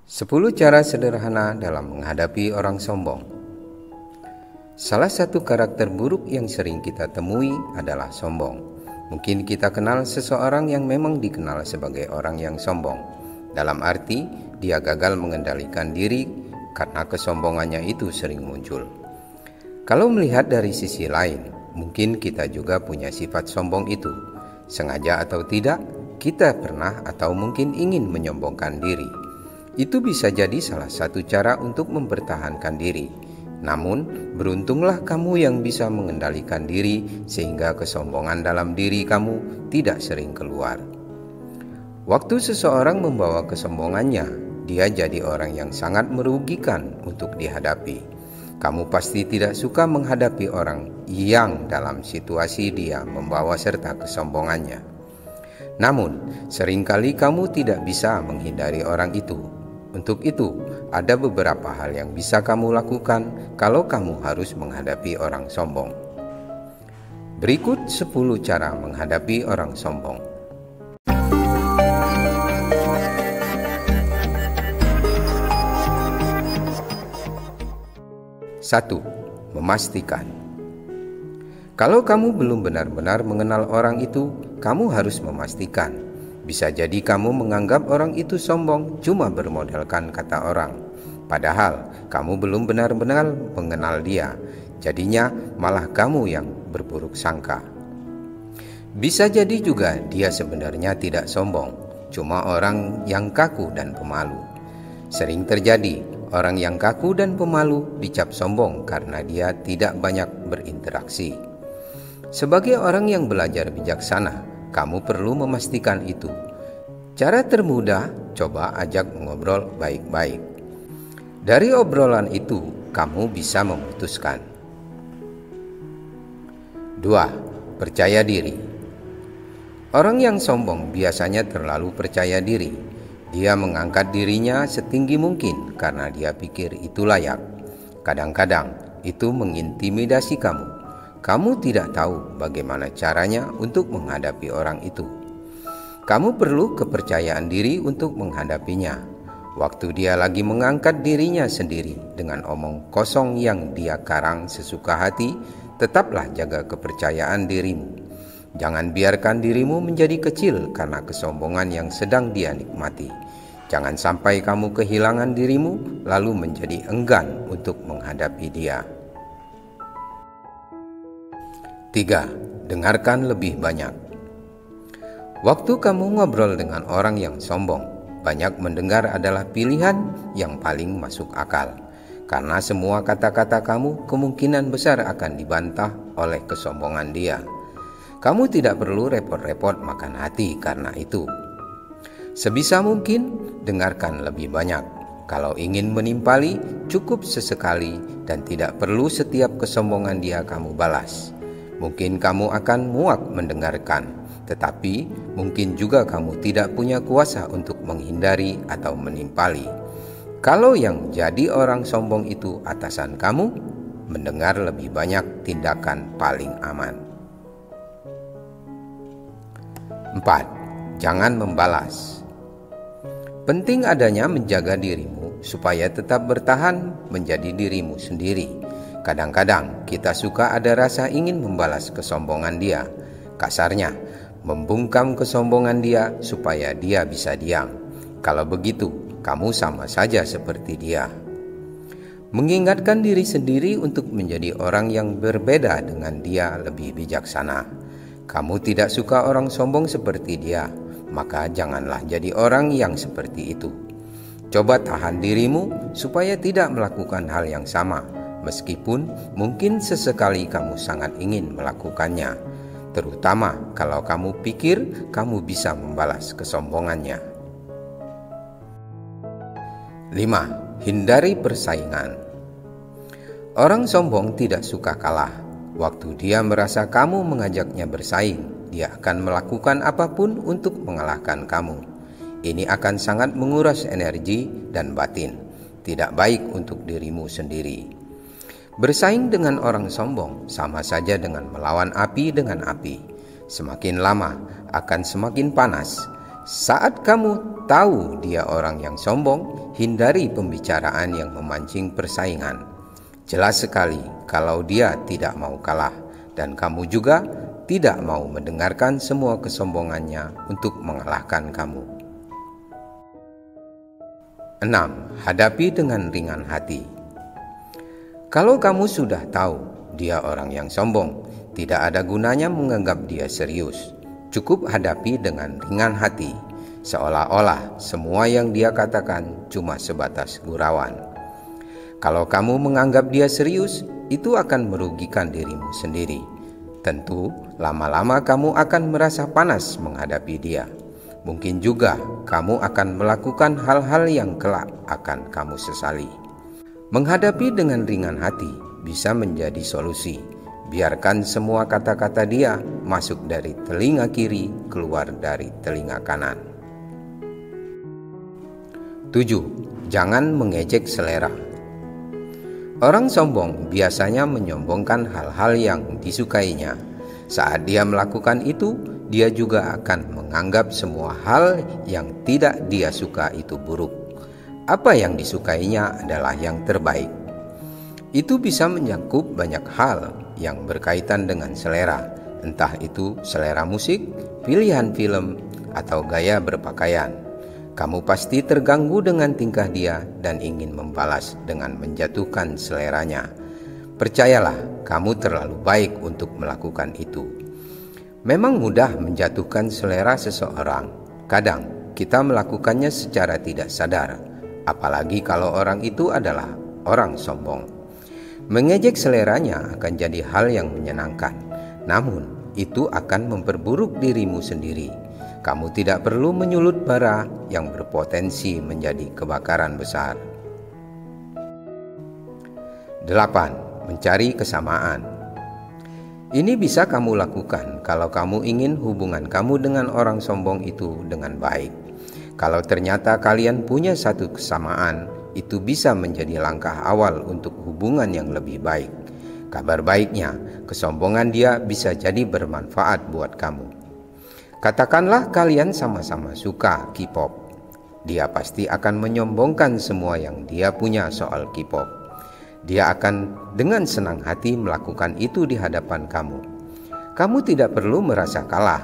10 cara sederhana dalam menghadapi orang sombong. Salah satu karakter buruk yang sering kita temui adalah sombong. Mungkin kita kenal seseorang yang memang dikenal sebagai orang yang sombong. Dalam arti, dia gagal mengendalikan diri karena kesombongannya itu sering muncul. Kalau melihat dari sisi lain, mungkin kita juga punya sifat sombong itu. Sengaja atau tidak, kita pernah atau mungkin ingin menyombongkan diri. Itu bisa jadi salah satu cara untuk mempertahankan diri. Namun, beruntunglah kamu yang bisa mengendalikan diri sehingga kesombongan dalam diri kamu tidak sering keluar. Waktu seseorang membawa kesombongannya, dia jadi orang yang sangat merugikan untuk dihadapi. Kamu pasti tidak suka menghadapi orang yang dalam situasi dia membawa serta kesombongannya. Namun, seringkali kamu tidak bisa menghindari orang itu. Untuk itu, ada beberapa hal yang bisa kamu lakukan kalau kamu harus menghadapi orang sombong. Berikut 10 cara menghadapi orang sombong. 1. Memastikan. Kalau kamu belum benar-benar mengenal orang itu, kamu harus memastikan. Bisa jadi kamu menganggap orang itu sombong cuma bermodalkan kata orang. Padahal kamu belum benar-benar mengenal dia. Jadinya malah kamu yang berburuk sangka. Bisa jadi juga dia sebenarnya tidak sombong, cuma orang yang kaku dan pemalu. Sering terjadi orang yang kaku dan pemalu dicap sombong karena dia tidak banyak berinteraksi. Sebagai orang yang belajar bijaksana, kamu perlu memastikan itu. Cara termudah, coba ajak ngobrol baik-baik. Dari obrolan itu, kamu bisa memutuskan. 2. Percaya diri. Orang yang sombong biasanya terlalu percaya diri. Dia mengangkat dirinya setinggi mungkin karena dia pikir itu layak. Kadang-kadang itu mengintimidasi kamu. Kamu tidak tahu bagaimana caranya untuk menghadapi orang itu. Kamu perlu kepercayaan diri untuk menghadapinya. Waktu dia lagi mengangkat dirinya sendiri dengan omong kosong yang dia karang sesuka hati, tetaplah jaga kepercayaan dirimu. Jangan biarkan dirimu menjadi kecil karena kesombongan yang sedang dia nikmati. Jangan sampai kamu kehilangan dirimu lalu menjadi enggan untuk menghadapi dia. 3. Dengarkan lebih banyak. Waktu kamu ngobrol dengan orang yang sombong, banyak mendengar adalah pilihan yang paling masuk akal. Karena semua kata-kata kamu kemungkinan besar akan dibantah oleh kesombongan dia. Kamu tidak perlu repot-repot makan hati karena itu. Sebisa mungkin, dengarkan lebih banyak. Kalau ingin menimpali, cukup sesekali dan tidak perlu setiap kesombongan dia kamu balas. Mungkin kamu akan muak mendengarkan, tetapi mungkin juga kamu tidak punya kuasa untuk menghindari atau menimpali. Kalau yang jadi orang sombong itu atasan kamu, mendengar lebih banyak tindakan paling aman. 4. Jangan membalas. Penting adanya menjaga dirimu supaya tetap bertahan menjadi dirimu sendiri. Kadang-kadang kita suka ada rasa ingin membalas kesombongan dia. Kasarnya, membungkam kesombongan dia supaya dia bisa diam. Kalau begitu, kamu sama saja seperti dia. Mengingatkan diri sendiri untuk menjadi orang yang berbeda dengan dia lebih bijaksana. Kamu tidak suka orang sombong seperti dia, maka janganlah jadi orang yang seperti itu. Coba tahan dirimu supaya tidak melakukan hal yang sama, meskipun mungkin sesekali kamu sangat ingin melakukannya, terutama kalau kamu pikir kamu bisa membalas kesombongannya. 5. Hindari persaingan. Orang sombong tidak suka kalah. Waktu dia merasa kamu mengajaknya bersaing, dia akan melakukan apapun untuk mengalahkan kamu. Ini akan sangat menguras energi dan batin, tidak baik untuk dirimu sendiri. Bersaing dengan orang sombong sama saja dengan melawan api dengan api. Semakin lama akan semakin panas. Saat kamu tahu dia orang yang sombong, hindari pembicaraan yang memancing persaingan. Jelas sekali kalau dia tidak mau kalah, dan kamu juga tidak mau mendengarkan semua kesombongannya untuk mengalahkan kamu. 6. Hadapi dengan ringan hati. Kalau kamu sudah tahu dia orang yang sombong, tidak ada gunanya menganggap dia serius. Cukup hadapi dengan ringan hati, seolah-olah semua yang dia katakan cuma sebatas gurauan. Kalau kamu menganggap dia serius, itu akan merugikan dirimu sendiri. Tentu, lama-lama kamu akan merasa panas menghadapi dia. Mungkin juga kamu akan melakukan hal-hal yang kelak akan kamu sesali. Menghadapi dengan ringan hati bisa menjadi solusi. Biarkan semua kata-kata dia masuk dari telinga kiri, keluar dari telinga kanan. 7. Jangan mengejek selera. Orang sombong biasanya menyombongkan hal-hal yang disukainya. Saat dia melakukan itu, dia juga akan menganggap semua hal yang tidak dia suka itu buruk. Apa yang disukainya adalah yang terbaik. Itu bisa menyangkut banyak hal yang berkaitan dengan selera, entah itu selera musik, pilihan film, atau gaya berpakaian. Kamu pasti terganggu dengan tingkah dia dan ingin membalas dengan menjatuhkan seleranya. Percayalah, kamu terlalu baik untuk melakukan itu. Memang mudah menjatuhkan selera seseorang. Kadang kita melakukannya secara tidak sadar, apalagi kalau orang itu adalah orang sombong. Mengejek seleranya akan jadi hal yang menyenangkan, namun itu akan memperburuk dirimu sendiri. Kamu tidak perlu menyulut bara yang berpotensi menjadi kebakaran besar. 8. Mencari kesamaan. Ini bisa kamu lakukan kalau kamu ingin hubungan kamu dengan orang sombong itu dengan baik. Kalau ternyata kalian punya satu kesamaan, itu bisa menjadi langkah awal untuk hubungan yang lebih baik. Kabar baiknya, kesombongan dia bisa jadi bermanfaat buat kamu. Katakanlah kalian sama-sama suka K-pop. Dia pasti akan menyombongkan semua yang dia punya soal K-pop. Dia akan dengan senang hati melakukan itu di hadapan kamu. Kamu tidak perlu merasa kalah.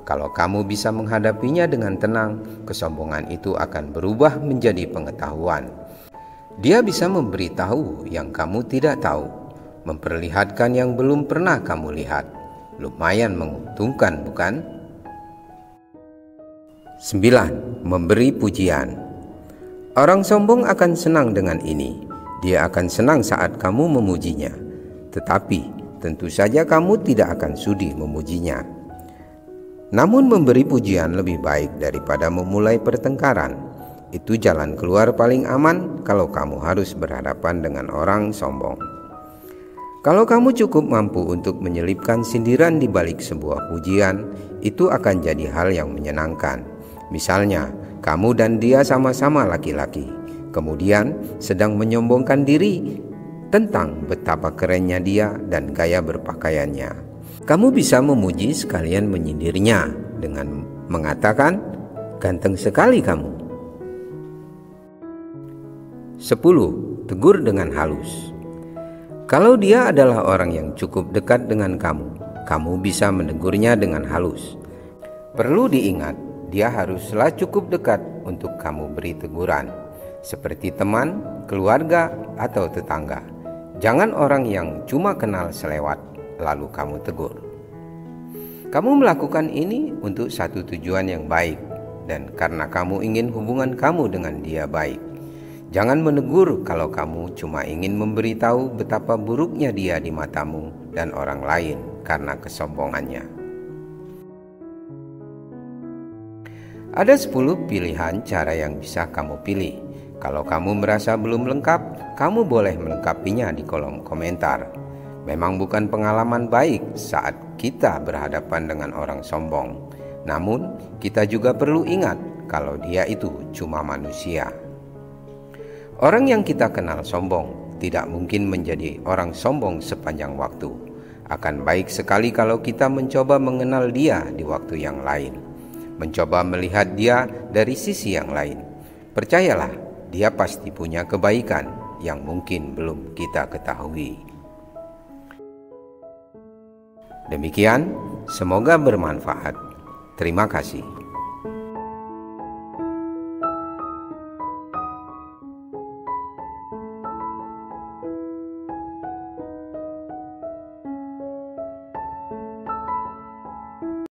Kalau kamu bisa menghadapinya dengan tenang, kesombongan itu akan berubah menjadi pengetahuan. Dia bisa memberitahu yang kamu tidak tahu, memperlihatkan yang belum pernah kamu lihat. Lumayan menguntungkan, bukan? 9. Memberi pujian. Orang sombong akan senang dengan ini. Dia akan senang saat kamu memujinya. Tetapi tentu saja kamu tidak akan sudi memujinya. Namun memberi pujian lebih baik daripada memulai pertengkaran. Itu jalan keluar paling aman kalau kamu harus berhadapan dengan orang sombong. Kalau kamu cukup mampu untuk menyelipkan sindiran di balik sebuah pujian, itu akan jadi hal yang menyenangkan. Misalnya, kamu dan dia sama-sama laki-laki, kemudian sedang menyombongkan diri tentang betapa kerennya dia dan gaya berpakaiannya. Kamu bisa memuji sekalian menyindirnya dengan mengatakan, "Ganteng sekali kamu." 10. Tegur dengan halus. Kalau dia adalah orang yang cukup dekat dengan kamu, kamu bisa menegurnya dengan halus. Perlu diingat, dia haruslah cukup dekat untuk kamu beri teguran, seperti teman, keluarga, atau tetangga. Jangan orang yang cuma kenal selewat, lalu kamu tegur. Kamu melakukan ini untuk satu tujuan yang baik, dan karena kamu ingin hubungan kamu dengan dia baik. Jangan menegur kalau kamu cuma ingin memberitahu betapa buruknya dia di matamu dan orang lain karena kesombongannya. Ada 10 pilihan cara yang bisa kamu pilih. Kalau kamu merasa belum lengkap, kamu boleh melengkapinya di kolom komentar. Memang bukan pengalaman baik saat kita berhadapan dengan orang sombong. Namun, kita juga perlu ingat kalau dia itu cuma manusia. Orang yang kita kenal sombong tidak mungkin menjadi orang sombong sepanjang waktu. Akan baik sekali kalau kita mencoba mengenal dia di waktu yang lain. mencoba melihat dia dari sisi yang lain. Percayalah, dia pasti punya kebaikan yang mungkin belum kita ketahui. Demikian, semoga bermanfaat. Terima kasih.